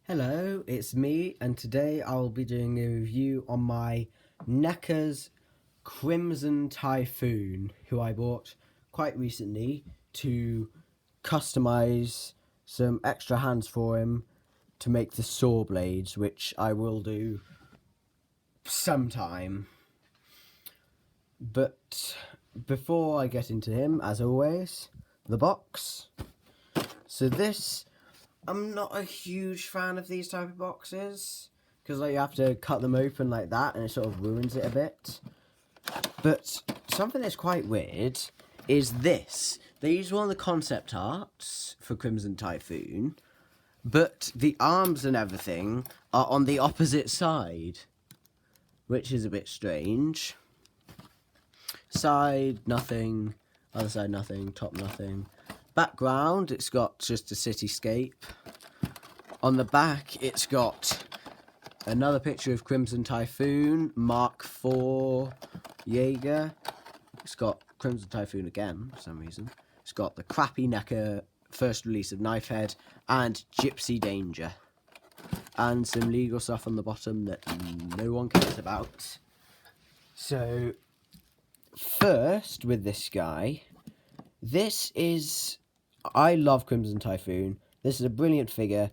Hello, it's me, and today I'll be doing a review on my NECA's Crimson Typhoon, who I bought quite recently to customize some extra hands for him to make the saw blades, which I will do sometime. But before I get into him, as always, the box. So this, I'm not a huge fan of these type of boxes because you have to cut them open like that and it sort of ruins it a bit. But something that's quite weird is this. They use one of the concept arts for Crimson Typhoon, but the arms and everything are on the opposite side, which is a bit strange. Side, nothing. Other side, nothing. Top, nothing. Background, it's got just a cityscape. On the back, it's got another picture of Crimson Typhoon, Mark IV Jaeger. It's got Crimson Typhoon again, for some reason. It's got the crappy NECA first release of Knifehead and Gypsy Danger. And some legal stuff on the bottom that no one cares about. So, first with this guy, I love Crimson Typhoon. This is a brilliant figure,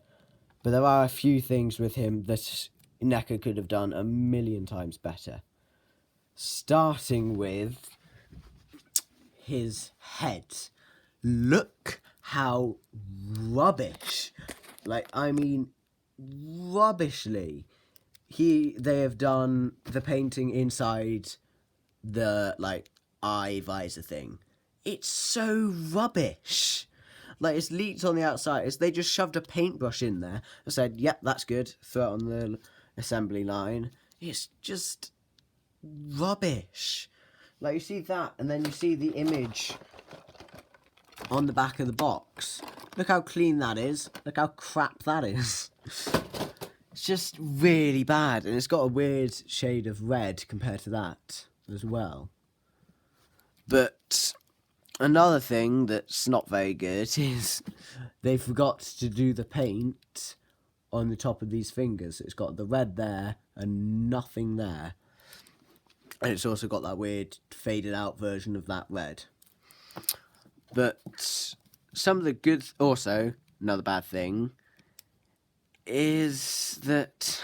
but there are a few things with him that NECA could have done a million times better. Starting with his head. Look how rubbish, rubbishly, they have done the painting inside the, eye visor thing. It's so rubbish. It's leaked on the outside. They just shoved a paintbrush in there and said, yep, that's good. Throw it on the assembly line. It's just rubbish. You see that, and then you see the image on the back of the box. Look how clean that is. Look how crap that is. It's just really bad, and it's got a weird shade of red compared to that as well. But another thing that's not very good is they forgot to do the paint on the top of these fingers. It's got the red there and nothing there. And it's also got that weird faded out version of that red. But some of the good... Also, another bad thing is that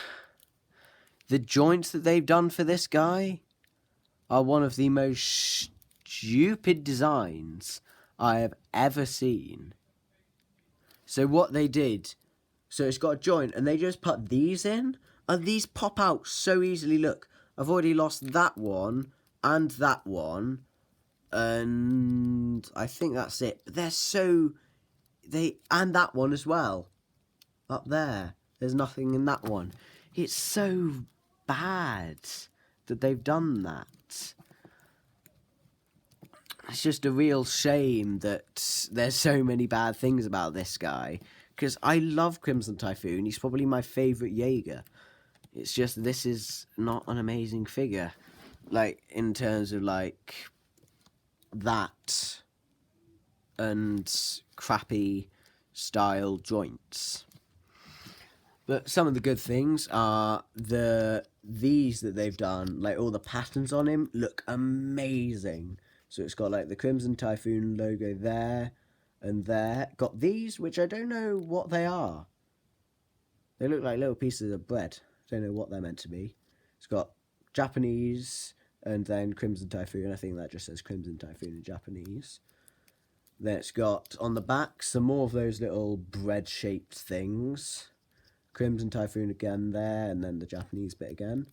the joints that they've done for this guy are one of the most stupid designs I have ever seen. So what they did, so it's got a joint and they just put these in and these pop out so easily. Look, I've already lost that one and that one and I think that's it. But and that one as well. Up there, there's nothing in that one. It's so bad that they've done that. It's just a real shame that there's so many bad things about this guy. Because I love Crimson Typhoon. He's probably my favourite Jaeger. It's just this is not an amazing figure. In terms of, that and crappy style joints. But some of the good things are these that they've done. All the patterns on him look amazing. So it's got the Crimson Typhoon logo there and there. Got these, which I don't know what they are. They look like little pieces of bread. Don't know what they're meant to be. It's got Japanese and then Crimson Typhoon. I think that just says Crimson Typhoon in Japanese. Then it's got on the back some more of those little bread-shaped things. Crimson Typhoon again there, and then the Japanese bit again.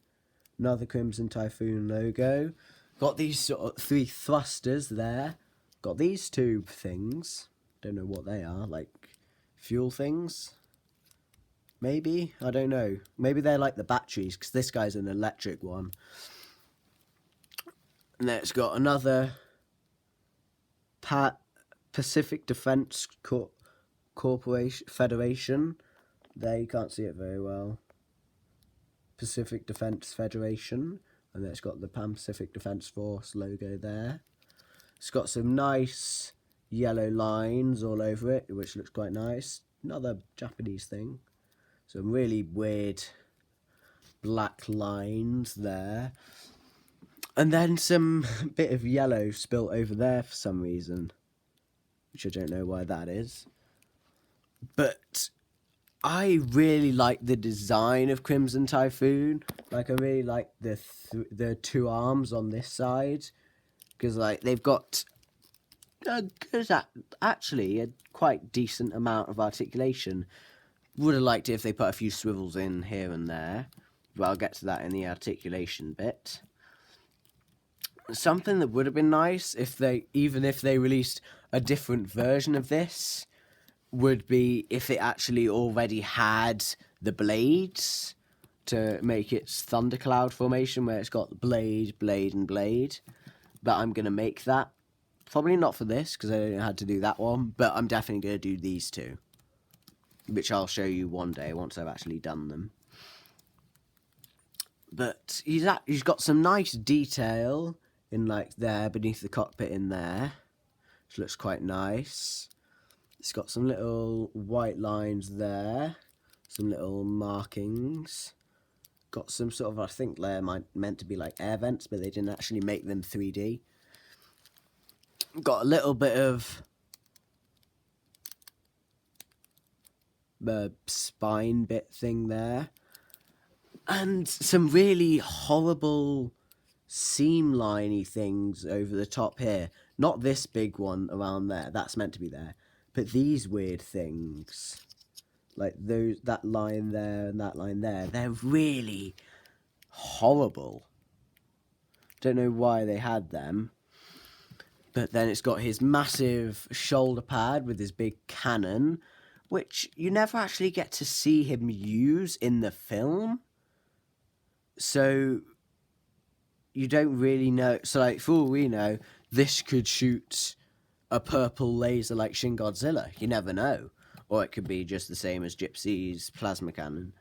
Another Crimson Typhoon logo. Got these sort of 3 thrusters there. Got these 2 things. Don't know what they are. Fuel things? Maybe? I don't know. Maybe they're the batteries, because this guy's an electric one. And then it's got another Pacific Defense Corporation Federation. There, you can't see it very well. Pacific Defense Federation. And then it's got the Pan Pacific Defense Force logo there. It's got some nice yellow lines all over it, which looks quite nice. Another Japanese thing. Some really weird black lines there. And then some bit of yellow spilt over there for some reason, which I don't know why that is. But I really like the design of Crimson Typhoon. Like, I really like the two arms on this side, because like they've got actually a quite decent amount of articulation. Would have liked it if they put a few swivels in here and there, but I'll get to that in the articulation bit. Something that would have been nice if they released a different version of this would be if it actually already had the blades to make its thundercloud formation, where it's got blade, blade, and blade. But I'm going to make that. Probably not for this, because I don't know how to do that one, but I'm definitely going to do these two, which I'll show you one day once I've actually done them. But he's got some nice detail in like there beneath the cockpit in there, which looks quite nice. It's got some little white lines there, some little markings. Got some sort of, I think they're meant to be like air vents, but they didn't actually make them 3D. Got a little bit of the spine bit thing there. And some really horrible seam-liney things over the top here. Not this big one around there, that's meant to be there. But these weird things, like that line there and that line there, they're really horrible. Don't know why they had them. But then it's got his massive shoulder pad with his big cannon, which you never actually get to see him use in the film. So you don't really know. So, like, for all we know, this could shoot a purple laser like Shin Godzilla. You never know. Or it could be just the same as Gypsy's plasma cannon.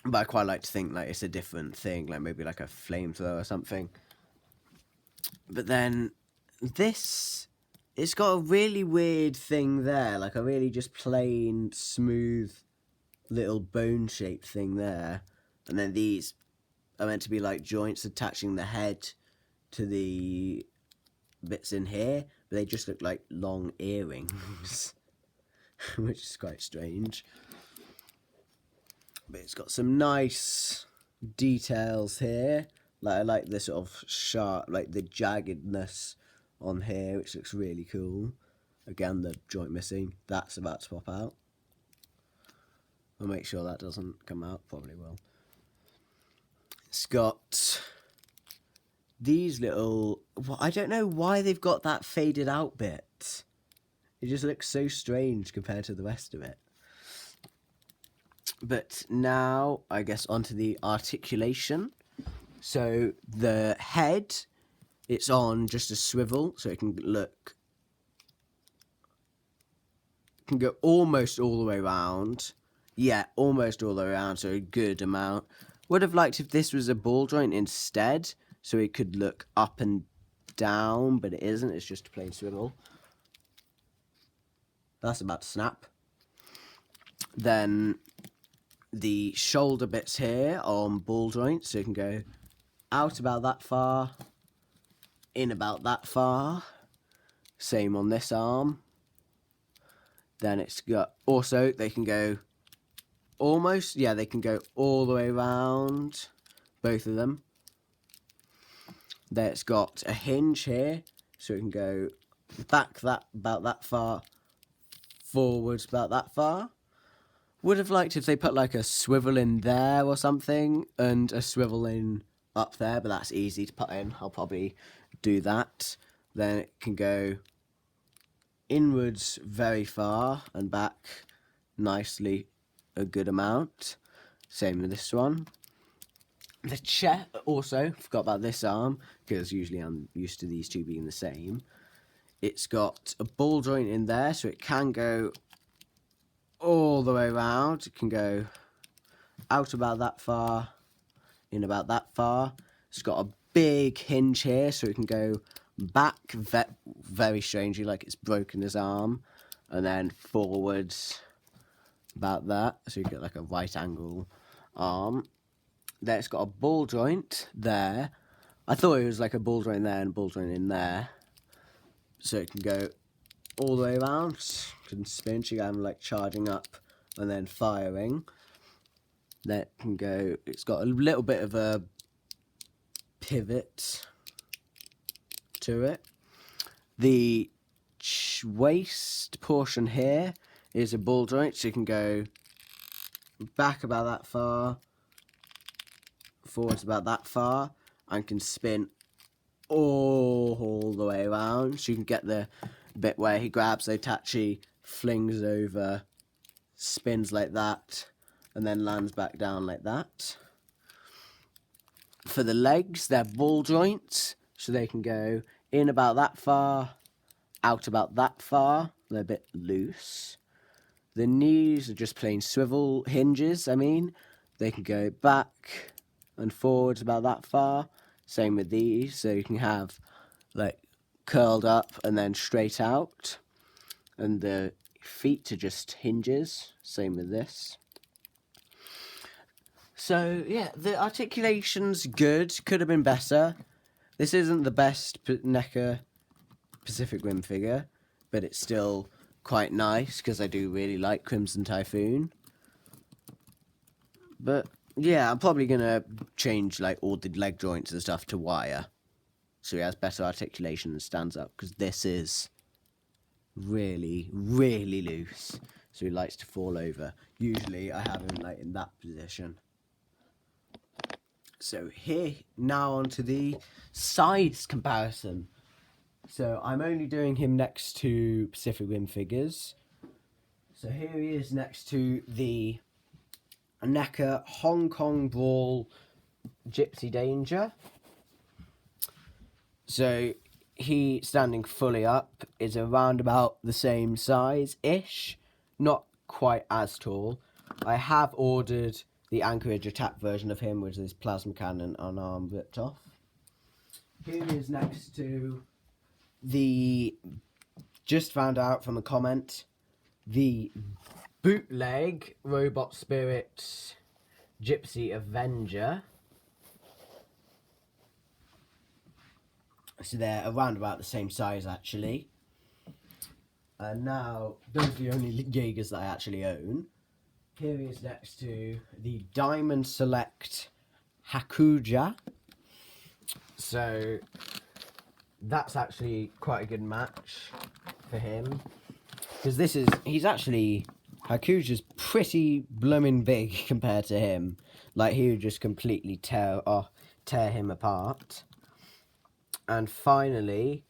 But I quite like to think like it's a different thing, like maybe like a flamethrower or something. But then this, it's got a really weird thing there, like a really just plain, smooth, little bone-shaped thing there. And then these are meant to be like joints attaching the head to the bits in here, but they just look like long earrings, which is quite strange. But it's got some nice details here. Like, I like the sort of sharp, like the jaggedness on here, which looks really cool. Again, the joint missing. That's about to pop out. I'll make sure that doesn't come out. Probably will. It's got these little... Well, I don't know why they've got that faded out bit. It just looks so strange compared to the rest of it. But now, I guess, onto the articulation. So the head, it's on just a swivel, so it can look... can go almost all the way around. Yeah, almost all the way around, so a good amount. Would have liked if this was a ball joint instead, so it could look up and down, but it isn't, it's just a plain swivel. That's about to snap. Then the shoulder bits here are on ball joints, so you can go out about that far, in about that far. Same on this arm. Then it's got, also they can go almost, yeah, they can go all the way around, both of them. Then it's got a hinge here, so it can go back about that far, forwards about that far. Would have liked if they put like a swivel in there or something, and a swivel in up there, but that's easy to put in. I'll probably do that. Then it can go inwards very far and back nicely a good amount. Same with this one. The chest, also, forgot about this arm, because usually I'm used to these two being the same. It's got a ball joint in there, so it can go all the way around. It can go out about that far, in about that far. It's got a big hinge here, so it can go back very strangely, like it's broken his arm, and then forwards about that, so you get like a right angle arm. Then it's got a ball joint there. I thought it was like a ball joint there and a ball joint in there, so it can go all the way around. Can spin. So you can like charging up and then firing. Then it can go. It's got a little bit of a pivot to it. The waist portion here is a ball joint, so you can go back about that far, forwards about that far, and can spin all the way around. So you can get the bit where he grabs Otachi, flings over, spins like that, and then lands back down like that. For the legs, they're ball joints, so they can go in about that far, out about that far. They're a bit loose. The knees are just plain swivel hinges, They can go back and forwards about that far. Same with these, so you can have like curled up and then straight out. And the feet are just hinges. Same with this. So yeah, the articulation's good. Could have been better. This isn't the best NECA Pacific Rim figure, but it's still quite nice because I do really like Crimson Typhoon. But yeah, I'm probably gonna change like all the leg joints and stuff to wire, so he has better articulation and stands up, because this is really, really loose, so he likes to fall over. Usually I have him like in that position. So here, now onto the size comparison. So I'm only doing him next to Pacific Rim figures. So here he is next to the NECA Hong Kong Brawl Gypsy Danger. So he, standing fully up, is around about the same size-ish. Not quite as tall. I have ordered the Anchorage attack version of him, with his plasma cannon and arm ripped off. Here he is next to the, just found out from a comment, the bootleg Robot Spirit Gypsy Avenger. So they're around about the same size, actually. And now, those are the only Jaegers that I actually own. Here he is next to the Diamond Select Hakuja. So that's actually quite a good match for him, because he's actually, Hakuja's pretty big compared to him. Like, he would just completely tear him apart. And finally,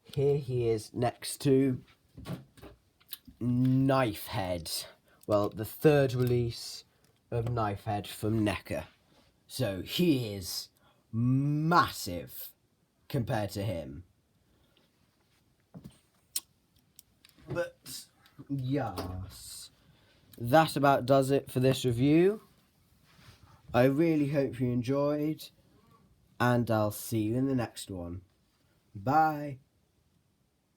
here he is next to Knifehead. Well, the third release of Knifehead from NECA. So he is massive compared to him. But yes, that about does it for this review. I really hope you enjoyed, and I'll see you in the next one. Bye.